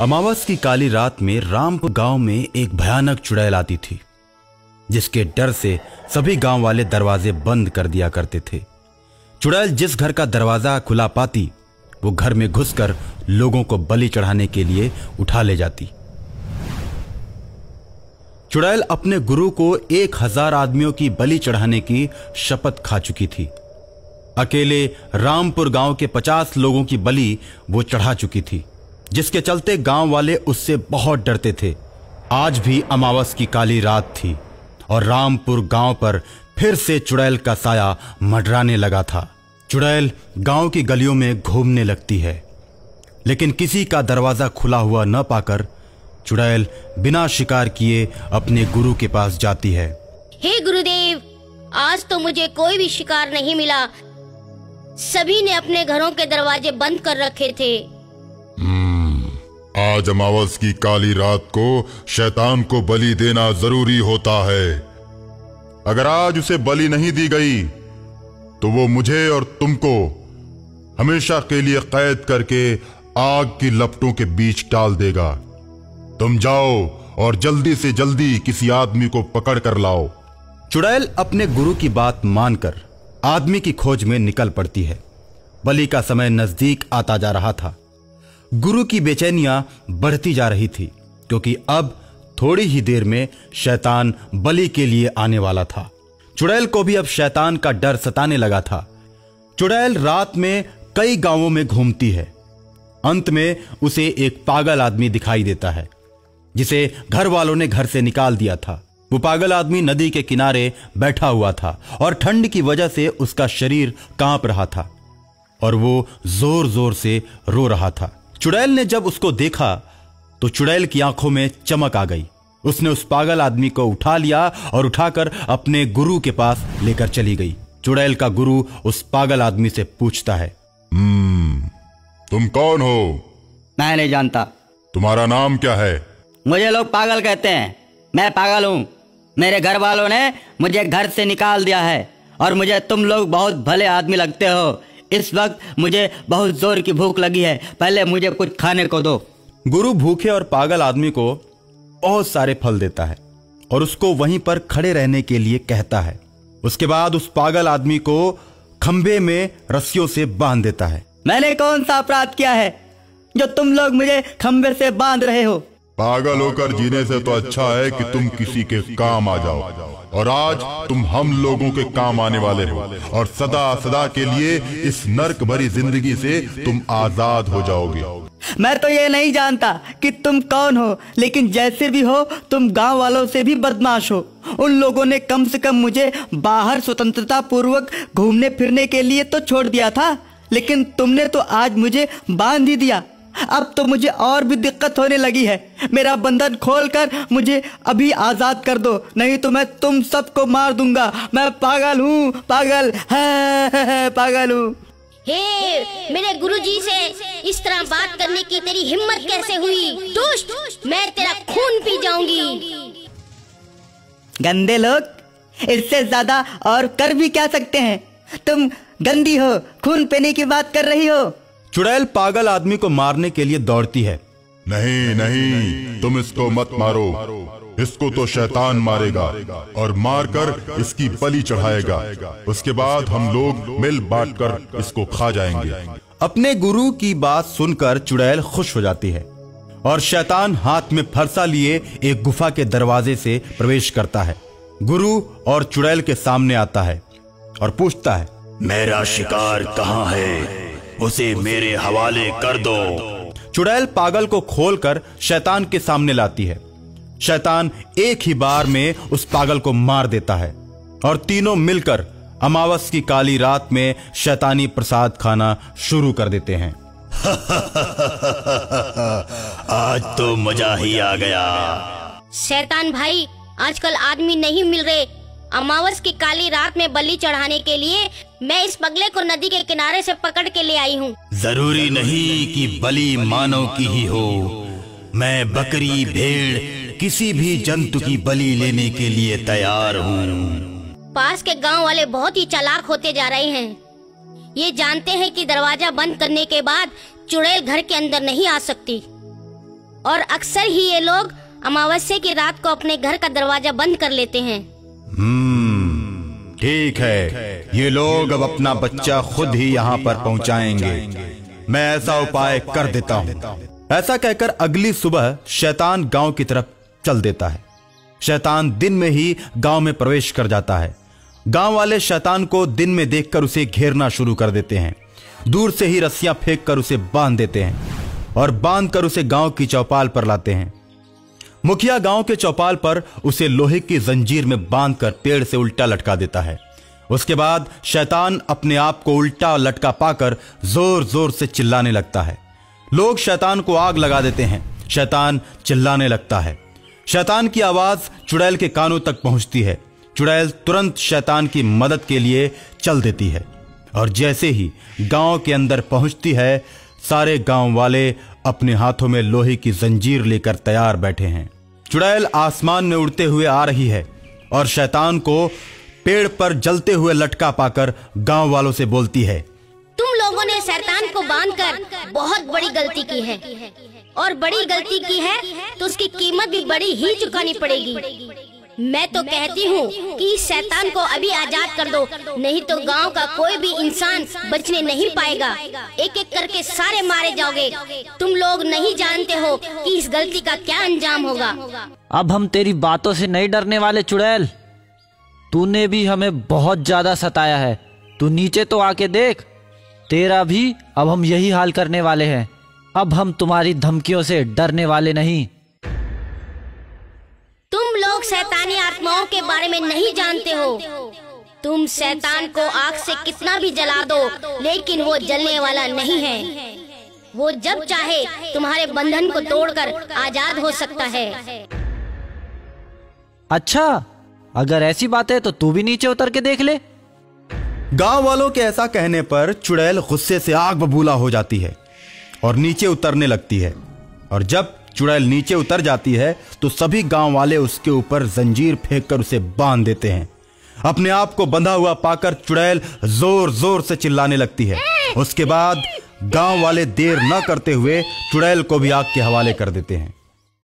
अमावस की काली रात में रामपुर गांव में एक भयानक चुड़ैल आती थी, जिसके डर से सभी गांव वाले दरवाजे बंद कर दिया करते थे। चुड़ैल जिस घर का दरवाजा खुला पाती, वो घर में घुसकर लोगों को बलि चढ़ाने के लिए उठा ले जाती। चुड़ैल अपने गुरु को 1000 आदमियों की बलि चढ़ाने की शपथ खा चुकी थी। अकेले रामपुर गांव के 50 लोगों की बलि वो चढ़ा चुकी थी, जिसके चलते गांव वाले उससे बहुत डरते थे। आज भी अमावस की काली रात थी और रामपुर गांव पर फिर से चुड़ैल का साया मंडराने लगा था। चुड़ैल गांव की गलियों में घूमने लगती है, लेकिन किसी का दरवाजा खुला हुआ न पाकर चुड़ैल बिना शिकार किए अपने गुरु के पास जाती है। हे गुरुदेव, आज तो मुझे कोई भी शिकार नहीं मिला। सभी ने अपने घरों के दरवाजे बंद कर रखे थे। आज अमावस की काली रात को शैतान को बलि देना जरूरी होता है। अगर आज उसे बलि नहीं दी गई तो वो मुझे और तुमको हमेशा के लिए कैद करके आग की लपटों के बीच डाल देगा। तुम जाओ और जल्दी से जल्दी किसी आदमी को पकड़ कर लाओ। चुड़ैल अपने गुरु की बात मानकर आदमी की खोज में निकल पड़ती है। बलि का समय नजदीक आता जा रहा था। गुरु की बेचैनियां बढ़ती जा रही थी, क्योंकि अब थोड़ी ही देर में शैतान बलि के लिए आने वाला था। चुड़ैल को भी अब शैतान का डर सताने लगा था। चुड़ैल रात में कई गांवों में घूमती है। अंत में उसे एक पागल आदमी दिखाई देता है, जिसे घर वालों ने घर से निकाल दिया था। वो पागल आदमी नदी के किनारे बैठा हुआ था और ठंड की वजह से उसका शरीर कांप रहा था और वो जोर जोर से रो रहा था। चुड़ैल ने जब उसको देखा तो चुड़ैल की आंखों में चमक आ गई। उसने उस पागल आदमी को उठा लिया और उठाकर अपने गुरु के पास लेकर चली गई। चुड़ैल का गुरु उस पागल आदमी से पूछता है, तुम कौन हो? मैं नहीं जानता। तुम्हारा नाम क्या है? मुझे लोग पागल कहते हैं। मैं पागल हूँ। मेरे घर वालों ने मुझे घर से निकाल दिया है और मुझे तुम लोग बहुत भले आदमी लगते हो। इस वक्त मुझे बहुत जोर की भूख लगी है, पहले मुझे कुछ खाने को दो। गुरु भूखे और पागल आदमी को बहुत सारे फल देता है और उसको वहीं पर खड़े रहने के लिए कहता है। उसके बाद उस पागल आदमी को खंबे में रस्सियों से बांध देता है। मैंने कौन सा अपराध किया है जो तुम लोग मुझे खंबे से बांध रहे हो? पागल होकर जीने से तो अच्छा है कि तुम किसी के काम आ जाओ, और आज तुम हम लोगों के काम आने वाले हो और सदा सदा के लिए इस नर्क भरी जिंदगी से तुम आजाद हो जाओगे। मैं तो ये नहीं जानता कि तुम कौन हो, लेकिन जैसे भी हो तुम गांव वालों से भी बदमाश हो। उन लोगों ने कम से कम मुझे बाहर स्वतंत्रता पूर्वक घूमने फिरने के लिए तो छोड़ दिया था, लेकिन तुमने तो आज मुझे बांध ही दिया। अब तो मुझे और भी दिक्कत होने लगी है। मेरा बंधन खोलकर मुझे अभी आजाद कर दो, नहीं तो मैं तुम सबको मार दूंगा। मैं पागल हूँ, पागल है, पागल हूँ। हे, मेरे गुरुजी से इस तरह बात करने की तेरी हिम्मत कैसे हुई? दुष्ट, मैं तेरा खून पी जाऊंगी। गंदे लोग, इससे ज्यादा और कर भी क्या सकते हैं? तुम गंदी हो, खून पीने की बात कर रही हो। चुड़ैल पागल आदमी को मारने के लिए दौड़ती है। नहीं नहीं, तुम इसको मत मारो। इसको तो शैतान मारेगा और मारकर इसकी बलि चढ़ाएगा। उसके बाद हम लोग मिल बांटकर इसको खा जाएंगे। अपने गुरु की बात सुनकर चुड़ैल खुश हो जाती है और शैतान हाथ में फरसा लिए एक गुफा के दरवाजे से प्रवेश करता है। गुरु और चुड़ैल के सामने आता है और पूछता है, मेरा शिकार कहाँ है? उसे मेरे हवाले कर दो। चुड़ैल पागल को खोलकर शैतान के सामने लाती है। शैतान एक ही बार में उस पागल को मार देता है और तीनों मिलकर अमावस की काली रात में शैतानी प्रसाद खाना शुरू कर देते हैं। आज तो मजा ही आ गया। शैतान भाई, आजकल आदमी नहीं मिल रहे। अमावस की काली रात में बलि चढ़ाने के लिए मैं इस पगले को नदी के किनारे से पकड़ के ले आई हूँ। जरूरी नहीं कि बलि मानव की ही हो। मैं बकरी, भेड़, किसी भी जंतु की बलि लेने के लिए तैयार हूँ। पास के गांव वाले बहुत ही चालाक होते जा रहे हैं। ये जानते हैं कि दरवाजा बंद करने के बाद चुड़ैल घर के अंदर नहीं आ सकती। और अक्सर ही ये लोग अमावस्या की रात को अपने घर का दरवाजा बंद कर लेते हैं। ठीक है, ये लोग अब अपना बच्चा खुद ही यहाँ पर पहुँचाएंगे। मैं ऐसा उपाय कर देता हूँ। ऐसा कहकर अगली सुबह शैतान गांव की तरफ चल देता है। शैतान दिन में ही गांव में प्रवेश कर जाता है। गांव वाले शैतान को दिन में देखकर उसे घेरना शुरू कर देते हैं। दूर से ही रस्सियां फेंक कर उसे बांध देते हैं और बांधकर उसे गांव की चौपाल पर लाते हैं। मुखिया गांव के चौपाल पर उसे लोहे की जंजीर में बांधकर पेड़ से उल्टा लटका देता है। उसके बाद शैतान अपने आप को उल्टा लटका पाकर जोर जोर से चिल्लाने लगता है। लोग शैतान को आग लगा देते हैं। शैतान चिल्लाने लगता है। शैतान की आवाज चुड़ैल के कानों तक पहुंचती है। चुड़ैल तुरंत शैतान की मदद के लिए चल देती है और जैसे ही गांव के अंदर पहुंचती है, सारे गांव वाले अपने हाथों में लोहे की जंजीर लेकर तैयार बैठे हैं। चुड़ैल आसमान में उड़ते हुए आ रही है और शैतान को पेड़ पर जलते हुए लटका पाकर गांव वालों से बोलती है, तुम लोगों ने शैतान को बांधकर बहुत बड़ी गलती की है और बड़ी गलती की है तो उसकी कीमत भी बड़ी ही चुकानी पड़ेगी। मैं तो कहती हूँ कि इस शैतान को अभी आजाद कर दो, नहीं तो गांव का कोई भी इंसान बचने नहीं पाएगा। एक एक करके सारे मारे जाओगे। तुम लोग नहीं जानते हो कि इस गलती का क्या अंजाम होगा। अब हम तेरी बातों से नहीं डरने वाले चुड़ैल। तूने भी हमें बहुत ज्यादा सताया है। तू नीचे तो आके देख, तेरा भी अब हम यही हाल करने वाले हैं। अब हम तुम्हारी धमकियों से डरने वाले नहीं। तुम लोग शैतानी आत्माओं के बारे में नहीं जानते हो। तुम शैतान को आग से कितना भी जला दो, लेकिन वो जलने वाला नहीं है। वो जब चाहे तुम्हारे बंधन को तोड़कर आजाद हो सकता है। अच्छा, अगर ऐसी बात है तो तू भी नीचे उतर के देख ले। गांव वालों के ऐसा कहने पर चुड़ैल गुस्से से आग बबूला हो जाती है और नीचे उतरने लगती है। और जब चुड़ैल नीचे उतर जाती है तो सभी गांव वाले उसके ऊपर जंजीर फेंककर उसे बांध देते हैं। अपने आप को बंधा हुआ पाकर चुड़ैल जोर जोर से चिल्लाने लगती है। उसके बाद गांव वाले देर न करते हुए चुड़ैल को भी आग के हवाले कर देते हैं।